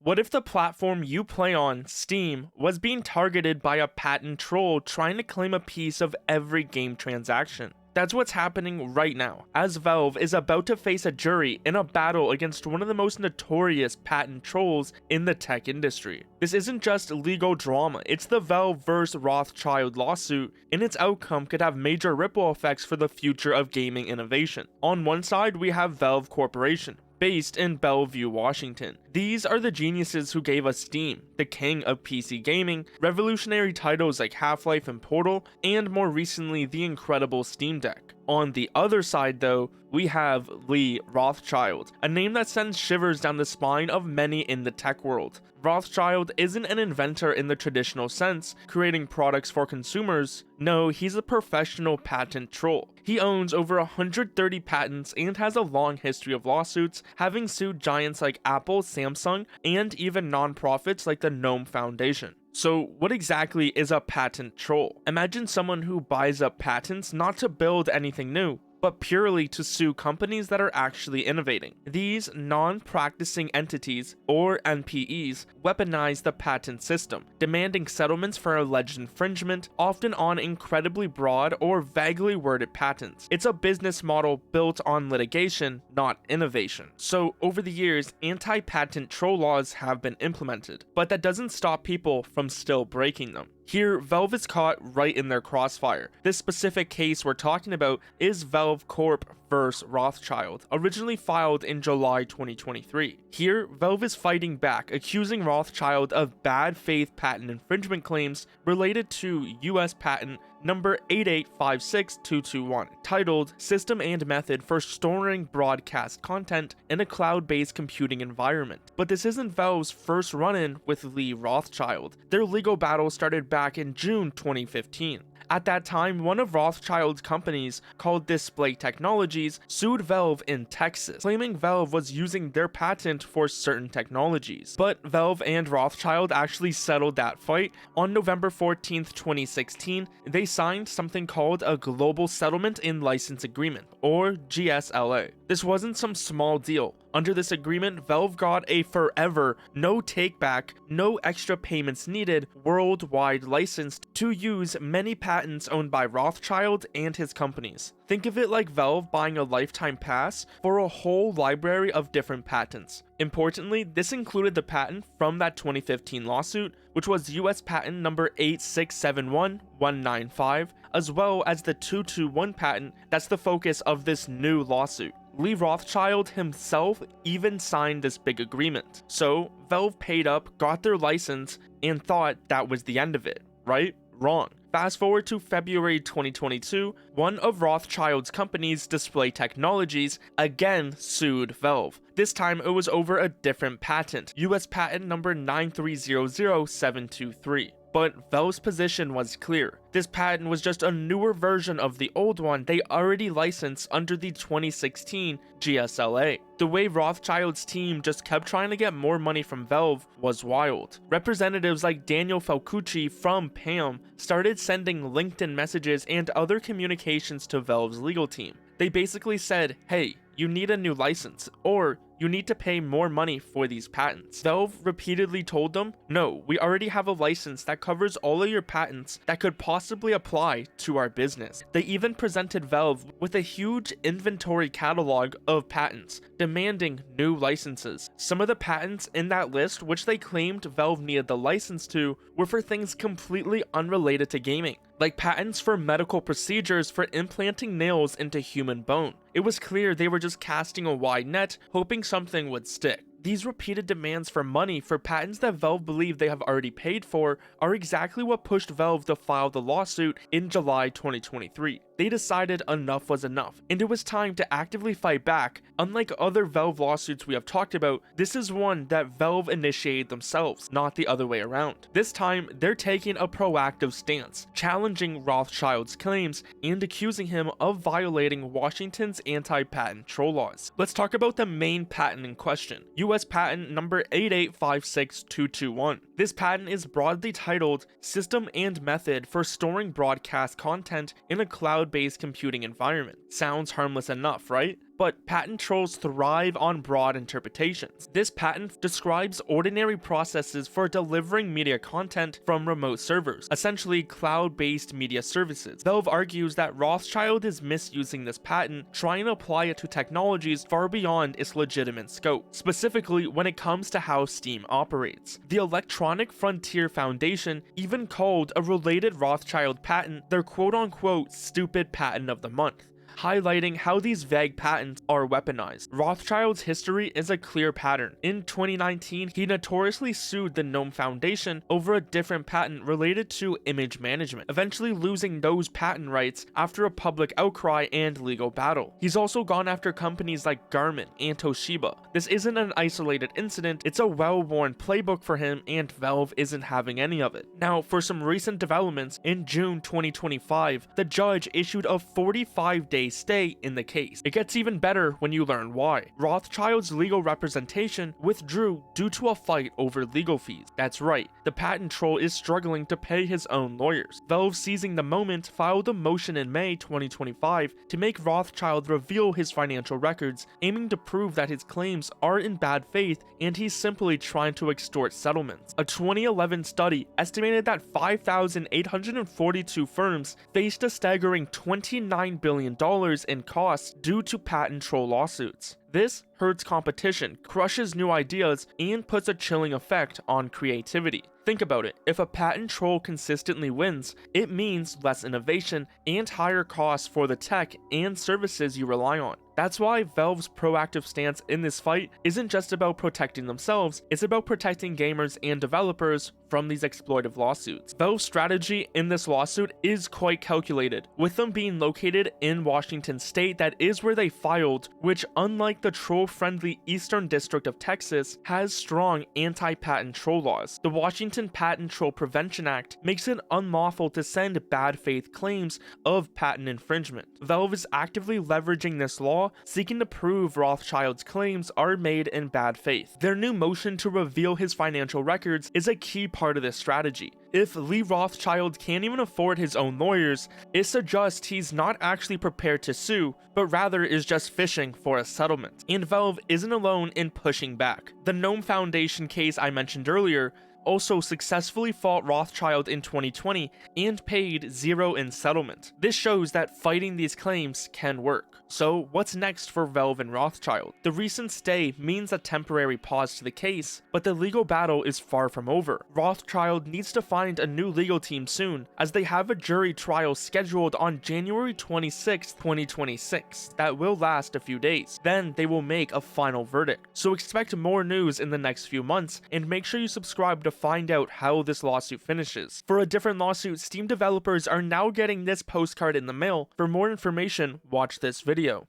What if the platform you play on, Steam, was being targeted by a patent troll trying to claim a piece of every game transaction? That's what's happening right now, as Valve is about to face a jury in a battle against one of the most notorious patent trolls in the tech industry. This isn't just legal drama, it's the Valve vs Rothschild lawsuit, and its outcome could have major ripple effects for the future of gaming innovation. On one side, we have Valve Corporation, based in Bellevue, Washington. These are the geniuses who gave us Steam, the king of PC gaming, revolutionary titles like Half-Life and Portal, and more recently the incredible Steam Deck. On the other side though, we have Leigh Rothschild, a name that sends shivers down the spine of many in the tech world. Rothschild isn't an inventor in the traditional sense, creating products for consumers. No, he's a professional patent troll. He owns over 130 patents and has a long history of lawsuits, having sued giants like Apple, Samsung, and even non-profits like the Gnome Foundation. So what exactly is a patent troll? Imagine someone who buys up patents not to build anything new, but purely to sue companies that are actually innovating. These non-practicing entities, or NPEs, weaponize the patent system, demanding settlements for alleged infringement, often on incredibly broad or vaguely worded patents. It's a business model built on litigation, not innovation. So over the years, anti-patent troll laws have been implemented, but that doesn't stop people from still breaking them. Here, Valve is caught right in their crossfire. This specific case we're talking about is Valve Corp vs Rothschild, originally filed in July 2023. Here, Valve is fighting back, accusing Rothschild of bad faith patent infringement claims related to US patent number 8856221, titled System and Method for Storing Broadcast Content in a Cloud-Based Computing Environment. But this isn't Valve's first run-in with Leigh Rothschild. Their legal battle started back in June 2015. At that time, one of Rothschild's companies, called Display Technologies, sued Valve in Texas, claiming Valve was using their patent for certain technologies. But Valve and Rothschild actually settled that fight. On November 14th, 2016, they signed something called a Global Settlement and License Agreement, or GSLA. This wasn't some small deal. Under this agreement, Valve got a forever, no take-back, no extra payments needed, worldwide license to use many patents owned by Rothschild and his companies. Think of it like Valve buying a lifetime pass for a whole library of different patents. Importantly, this included the patent from that 2015 lawsuit, which was US patent number 8671195, as well as the 221 patent that's the focus of this new lawsuit. Leigh Rothschild himself even signed this big agreement. So Valve paid up, got their license, and thought that was the end of it, right? Wrong. Fast forward to February 2022, one of Rothschild's companies, Display Technologies, again sued Valve. This time it was over a different patent, US patent number 9300723. But Valve's position was clear. This patent was just a newer version of the old one they already licensed under the 2016 GSLA. The way Rothschild's team just kept trying to get more money from Valve was wild. Representatives like Daniel Falcucci from PAM started sending LinkedIn messages and other communications to Valve's legal team. They basically said, hey, you need a new license, or you need to pay more money for these patents. Valve repeatedly told them, no, we already have a license that covers all of your patents that could possibly apply to our business. They even presented Valve with a huge inventory catalog of patents, demanding new licenses. Some of the patents in that list, which they claimed Valve needed the license to, were for things completely unrelated to gaming, like patents for medical procedures for implanting nails into human bone. It was clear they were just casting a wide net, hoping something would stick. These repeated demands for money for patents that Valve believed they have already paid for are exactly what pushed Valve to file the lawsuit in July 2023. They decided enough was enough, and it was time to actively fight back. Unlike other Valve lawsuits we have talked about, this is one that Valve initiated themselves, not the other way around. This time, they're taking a proactive stance, challenging Rothschild's claims and accusing him of violating Washington's anti-patent troll laws. Let's talk about the main patent in question, US patent number 8856221. This patent is broadly titled System and Method for Storing Broadcast Content in a Cloud-Based Computing Environment. Sounds harmless enough, right? but patent trolls thrive on broad interpretations. This patent describes ordinary processes for delivering media content from remote servers, essentially cloud-based media services. Valve argues that Rothschild is misusing this patent, trying to apply it to technologies far beyond its legitimate scope, specifically when it comes to how Steam operates. The Electronic Frontier Foundation even called a related Rothschild patent their quote-unquote stupid patent of the month, highlighting how these vague patents are weaponized. Rothschild's history is a clear pattern. In 2019, he notoriously sued the Gnome Foundation over a different patent related to image management, eventually losing those patent rights after a public outcry and legal battle. He's also gone after companies like Garmin and Toshiba. This isn't an isolated incident, it's a well-worn playbook for him, and Valve isn't having any of it. Now, for some recent developments, in June 2025, the judge issued a 45-day stay in the case. It gets even better when you learn why. Rothschild's legal representation withdrew due to a fight over legal fees. That's right, the patent troll is struggling to pay his own lawyers. Valve, seizing the moment, filed a motion in May 2025 to make Rothschild reveal his financial records, aiming to prove that his claims are in bad faith and he's simply trying to extort settlements. A 2011 study estimated that 5,842 firms faced a staggering $29 billion in costs due to patent troll lawsuits. This hurts competition, crushes new ideas, and puts a chilling effect on creativity. Think about it, if a patent troll consistently wins, it means less innovation and higher costs for the tech and services you rely on. That's why Valve's proactive stance in this fight isn't just about protecting themselves, it's about protecting gamers and developers from these exploitive lawsuits. Valve's strategy in this lawsuit is quite calculated, with them being located in Washington state, that is where they filed, which, unlike the troll-friendly Eastern District of Texas, has strong anti-patent troll laws. The Washington Patent Troll Prevention Act makes it unlawful to send bad faith claims of patent infringement. Valve is actively leveraging this law, seeking to prove Rothschild's claims are made in bad faith. Their new motion to reveal his financial records is a key part of this strategy. If Leigh Rothschild can't even afford his own lawyers, it suggests he's not actually prepared to sue, but rather is just fishing for a settlement. And Valve isn't alone in pushing back. The Gnome Foundation case I mentioned earlier also successfully fought Rothschild in 2020 and paid zero in settlement. This shows that fighting these claims can work. So what's next for Valve and Rothschild? The recent stay means a temporary pause to the case, but the legal battle is far from over. Rothschild needs to find a new legal team soon, as they have a jury trial scheduled on January 26, 2026 that will last a few days. Then they will make a final verdict. So expect more news in the next few months, and make sure you subscribe to find out how this lawsuit finishes. For a different lawsuit, Steam developers are now getting this postcard in the mail. For more information, watch this video.